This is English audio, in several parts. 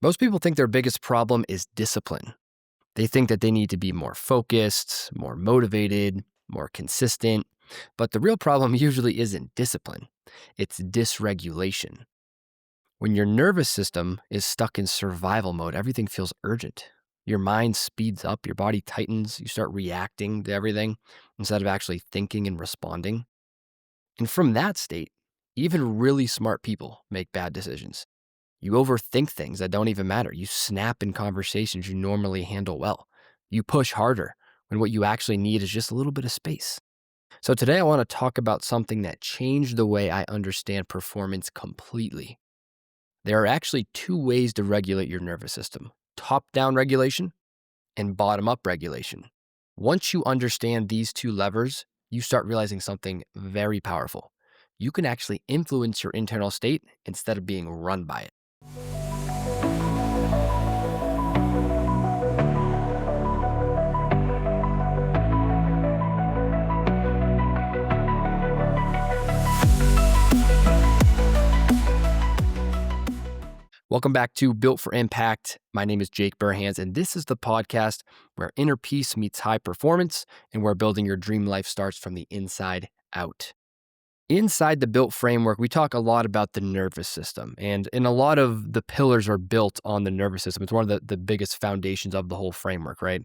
Most people think their biggest problem is discipline. They think that they need to be more focused, more motivated, more consistent. But the real problem usually isn't discipline, it's dysregulation. When your nervous system is stuck in survival mode, everything feels urgent. Your mind speeds up, your body tightens, you start reacting to everything instead of actually thinking and responding. And from that state, even really smart people make bad decisions. You overthink things that don't even matter. You snap in conversations you normally handle well. You push harder when what you actually need is just a little bit of space. So today I want to talk about something that changed the way I understand performance completely. There are actually two ways to regulate your nervous system: top-down regulation and bottom-up regulation. Once you understand these two levers, you start realizing something very powerful. You can actually influence your internal state instead of being run by it. Welcome back to Built for Impact. My name is Jake Burhans, and this is the podcast where inner peace meets high performance and where building your dream life starts from the inside out. Inside the Built framework, we talk a lot about the nervous system, and a lot of the pillars are built on the nervous system. It's one of the biggest foundations of the whole framework, right?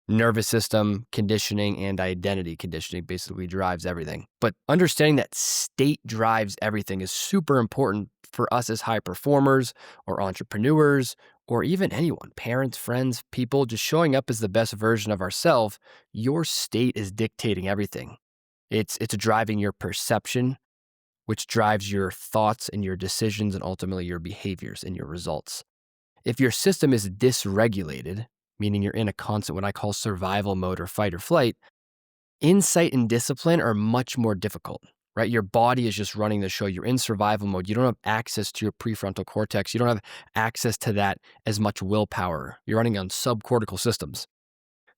Nervous system conditioning and identity conditioning basically drives everything. But understanding that state drives everything is super important for us as high performers or entrepreneurs or even anyone, parents, friends, people, just showing up as the best version of ourselves. Your state is dictating everything. It's driving your perception, which drives your thoughts and your decisions and ultimately your behaviors and your results. If your system is dysregulated, meaning you're in a constant, what I call survival mode or fight or flight, insight and discipline are much more difficult, right? Your body is just running the show. You're in survival mode. You don't have access to your prefrontal cortex. You don't have access to that as much willpower. You're running on subcortical systems.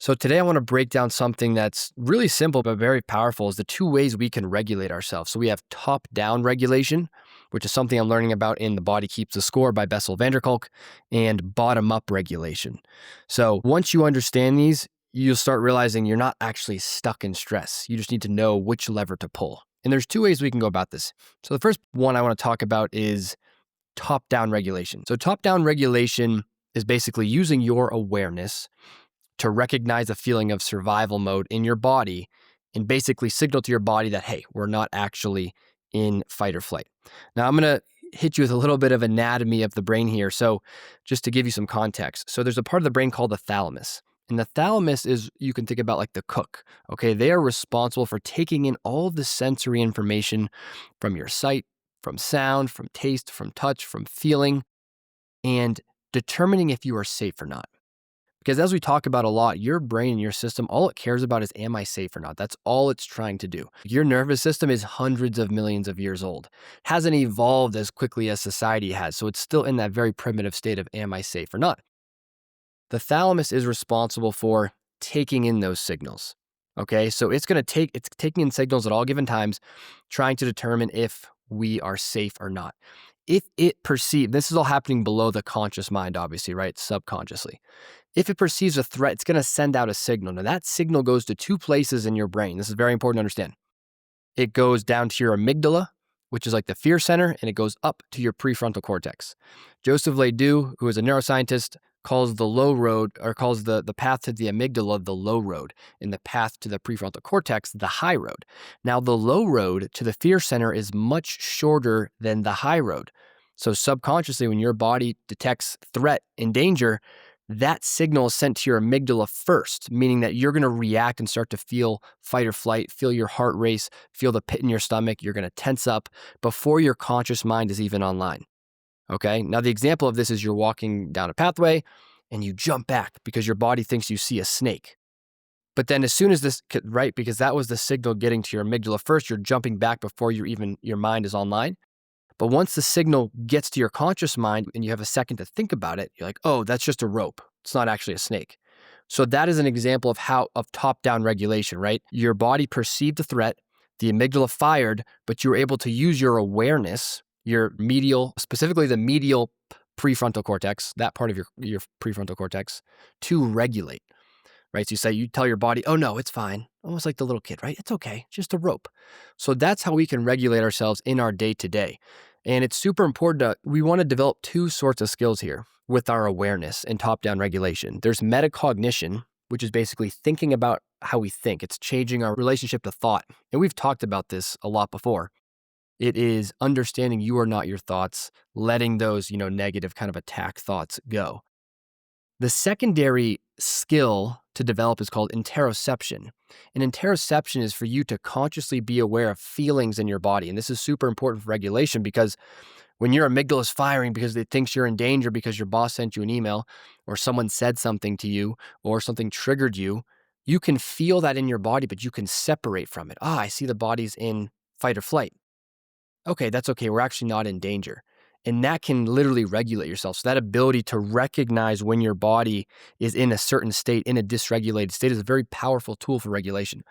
So today I want to break down something that's really simple but very powerful, is the two ways we can regulate ourselves. So we have top-down regulation, which is something I'm learning about in The Body Keeps the Score by Bessel van der Kolk, and bottom-up regulation. So once you understand these, you'll start realizing you're not actually stuck in stress. You just need to know which lever to pull. And there's two ways we can go about this. So the first one I want to talk about is top-down regulation. So top-down regulation is basically using your awareness to recognize a feeling of survival mode in your body and basically signal to your body that, hey, we're not actually in fight or flight. Now, I'm going to hit you with a little bit of anatomy of the brain here. So just to give you some context. So there's a part of the brain called the thalamus. And the thalamus is, you can think about like the cook, okay? They are responsible for taking in all of the sensory information from your sight, from sound, from taste, from touch, from feeling, and determining if you are safe or not. Because as we talk about a lot, your brain and your system, all it cares about is, am I safe or not? That's all it's trying to do. Your nervous system is hundreds of millions of years old, hasn't evolved as quickly as society has. So it's still in that very primitive state of, am I safe or not? The thalamus is responsible for taking in those signals. Okay, so it's taking in signals at all given times, trying to determine if we are safe or not. If it perceives, this is all happening below the conscious mind, obviously, right? Subconsciously. If it perceives a threat, it's going to send out a signal. Now, that signal goes to two places in your brain. This is very important to understand. It goes down to your amygdala, which is like the fear center, and it goes up to your prefrontal cortex. Joseph Ledoux, who is a neuroscientist, calls the low road, or calls the path to the amygdala the low road, and the path to the prefrontal cortex the high road. Now, the low road to the fear center is much shorter than the high road. So subconsciously, when your body detects threat and danger, that signal is sent to your amygdala first, meaning that you're going to react and start to feel fight or flight, feel your heart race, feel the pit in your stomach. You're going to tense up before your conscious mind is even online. Okay. Now, the example of this is you're walking down a pathway and you jump back because your body thinks you see a snake. But then as soon as this, right, because that was the signal getting to your amygdala first, you're jumping back before your mind is online. But once the signal gets to your conscious mind and you have a second to think about it, you're like, oh, that's just a rope. It's not actually a snake. So that is an example of top-down regulation, right? Your body perceived the threat, the amygdala fired, but you were able to use your awareness, your medial, specifically the medial prefrontal cortex, that part of your prefrontal cortex, to regulate, right? So you tell your body, oh no, it's fine. Almost like the little kid, right? It's okay, just a rope. So that's how we can regulate ourselves in our day to day. And it's super important we want to develop two sorts of skills here with our awareness and top-down regulation. There's metacognition, which is basically thinking about how we think. It's changing our relationship to thought. And we've talked about this a lot before. It is understanding you are not your thoughts, letting those, negative kind of attack thoughts go. The secondary skill to develop is called interoception. And interoception is for you to consciously be aware of feelings in your body. And this is super important for regulation because when your amygdala is firing because it thinks you're in danger because your boss sent you an email or someone said something to you or something triggered you, you can feel that in your body, but you can separate from it. I see the body's in fight or flight. Okay, that's okay. We're actually not in danger. And that can literally regulate yourself. So that ability to recognize when your body is in a certain state, in a dysregulated state, is a very powerful tool for regulation.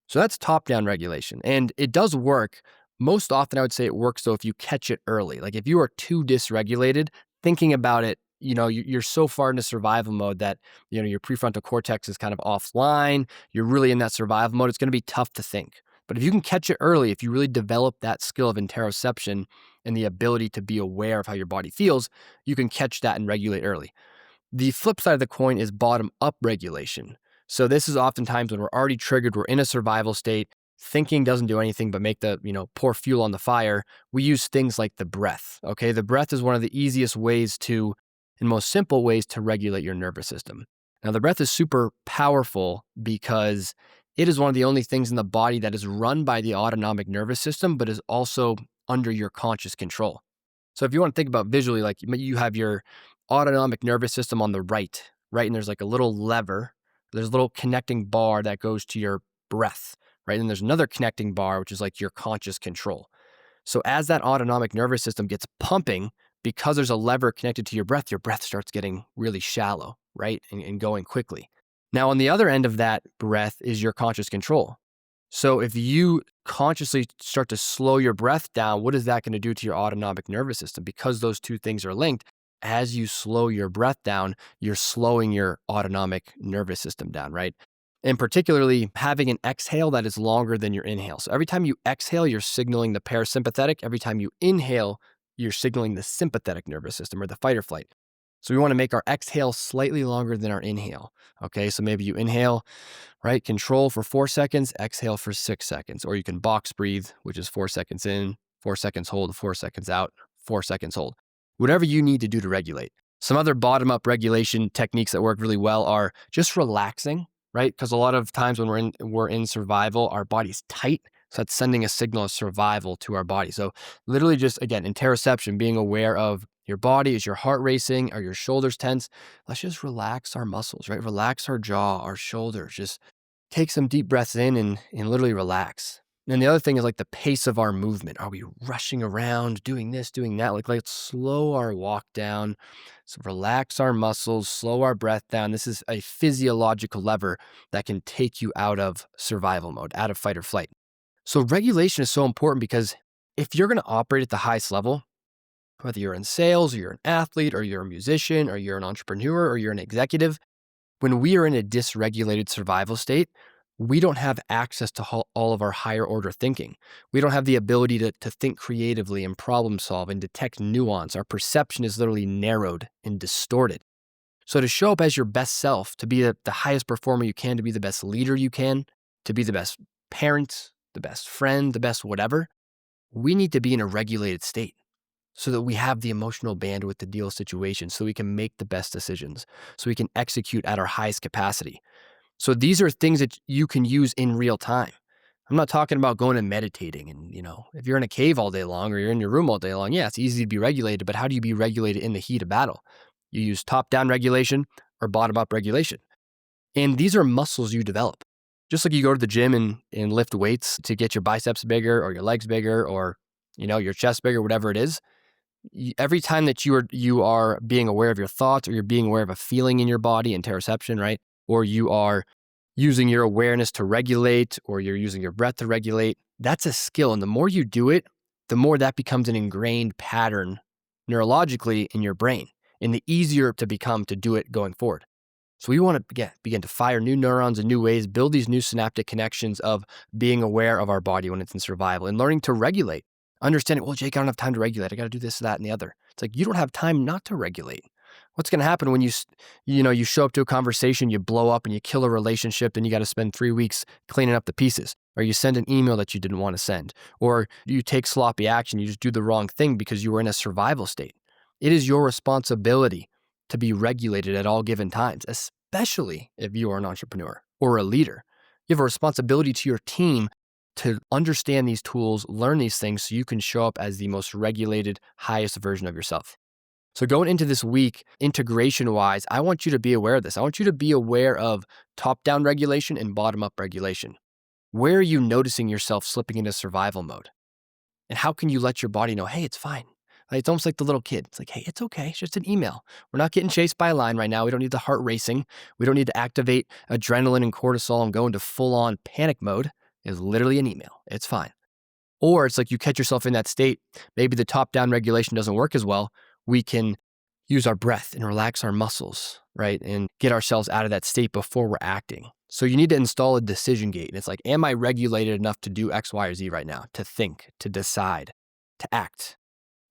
So that's top-down regulation. And it does work. Most often, I would say it works, though, if you catch it early. Like if you are too dysregulated, thinking about it, you're so far into survival mode that, your prefrontal cortex is kind of offline. You're really in that survival mode. It's going to be tough to think. But if you can catch it early, if you really develop that skill of interoception and the ability to be aware of how your body feels, you can catch that and regulate early. The flip side of the coin is bottom-up regulation. So this is oftentimes when we're already triggered, we're in a survival state, thinking doesn't do anything but make pour fuel on the fire. We use things like the breath, okay? The breath is one of the easiest ways and most simple ways to regulate your nervous system. Now, the breath is super powerful because it is one of the only things in the body that is run by the autonomic nervous system, but is also under your conscious control. So if you want to think about visually, like you have your autonomic nervous system on the right, and there's like a little lever, there's a little connecting bar that goes to your breath, right? And there's another connecting bar, which is like your conscious control. So as that autonomic nervous system gets pumping, because there's a lever connected to your breath starts getting really shallow, right? And going quickly. Now, on the other end of that breath is your conscious control. So if you consciously start to slow your breath down, what is that going to do to your autonomic nervous system? Because those two things are linked, as you slow your breath down, you're slowing your autonomic nervous system down, right? And particularly having an exhale that is longer than your inhale. So every time you exhale, you're signaling the parasympathetic. Every time you inhale, you're signaling the sympathetic nervous system or the fight or flight. So we want to make our exhale slightly longer than our inhale. Okay, so maybe you inhale, right? Control for 4 seconds, exhale for 6 seconds. Or you can box breathe, which is 4 seconds in, 4 seconds hold, 4 seconds out, 4 seconds hold. Whatever you need to do to regulate. Some other bottom-up regulation techniques that work really well are just relaxing, right? Because a lot of times when we're in survival, our body's tight. So that's sending a signal of survival to our body. So literally just, again, interoception, being aware of your body. Is your heart racing? Are your shoulders tense? Let's just relax our muscles, right? Relax our jaw, our shoulders. Just take some deep breaths in and literally relax. And the other thing is like the pace of our movement. Are we rushing around, doing this, doing that? Like let's slow our walk down. So relax our muscles, slow our breath down. This is a physiological lever that can take you out of survival mode, out of fight or flight. So regulation is so important because if you're going to operate at the highest level, whether you're in sales or you're an athlete or you're a musician or you're an entrepreneur or you're an executive, when we are in a dysregulated survival state, we don't have access to all of our higher order thinking. We don't have the ability to think creatively and problem solve and detect nuance. Our perception is literally narrowed and distorted. So to show up as your best self, to be the highest performer you can, to be the best leader you can, to be the best parent, the best friend, the best whatever, we need to be in a regulated state so that we have the emotional bandwidth to deal with situations, so we can make the best decisions, so we can execute at our highest capacity. So these are things that you can use in real time. I'm not talking about going and meditating and, if you're in a cave all day long or you're in your room all day long, yeah, it's easy to be regulated, but how do you be regulated in the heat of battle? You use top-down regulation or bottom-up regulation. And these are muscles you develop. Just like you go to the gym and lift weights to get your biceps bigger or your legs bigger or, your chest bigger, whatever it is, every time that you are being aware of your thoughts or you're being aware of a feeling in your body, interoception, right? Or you are using your awareness to regulate or you're using your breath to regulate, that's a skill. And the more you do it, the more that becomes an ingrained pattern neurologically in your brain, and the easier to become to do it going forward. So we want to begin to fire new neurons in new ways, build these new synaptic connections of being aware of our body when it's in survival and learning to regulate. Understanding, well, Jake, I don't have time to regulate. I got to do this, that, and the other. It's like, you don't have time not to regulate. What's going to happen when you show up to a conversation, you blow up and you kill a relationship, and you got to spend 3 weeks cleaning up the pieces, or you send an email that you didn't want to send, or you take sloppy action, you just do the wrong thing because you were in a survival state. It is your responsibility to be regulated at all given times, especially if you are an entrepreneur or a leader. You have a responsibility to your team to understand these tools, learn these things so you can show up as the most regulated, highest version of yourself. So going into this week, integration-wise, I want you to be aware of this. I want you to be aware of top-down regulation and bottom-up regulation. Where are you noticing yourself slipping into survival mode? And how can you let your body know, hey, it's fine. Like, it's almost like the little kid. It's like, hey, it's okay. It's just an email. We're not getting chased by a lion right now. We don't need the heart racing. We don't need to activate adrenaline and cortisol and go into full-on panic mode. It's literally an email. It's fine. Or it's like you catch yourself in that state. Maybe the top-down regulation doesn't work as well. We can use our breath and relax our muscles, right? And get ourselves out of that state before we're acting. So you need to install a decision gate. And it's like, am I regulated enough to do X, Y, or Z right now? To think, to decide, to act.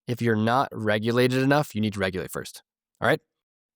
If you're not regulated enough, you need to regulate first. All right?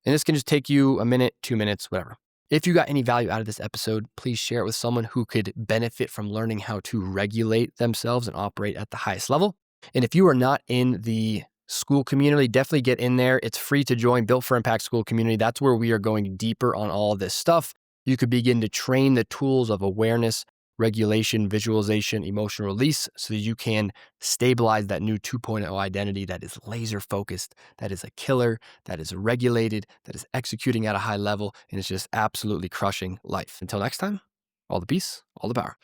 And this can just take you a minute, 2 minutes, whatever. If you got any value out of this episode, please share it with someone who could benefit from learning how to regulate themselves and operate at the highest level. And if you are not in the school community, definitely get in there. It's free to join. Built for Impact School Community. That's where we are going deeper on all of this stuff. You could begin to train the tools of awareness, regulation, visualization, emotional release so that you can stabilize that new 2.0 identity that is laser focused, that is a killer, that is regulated, that is executing at a high level, and it's just absolutely crushing life. Until next time, all the peace, all the power.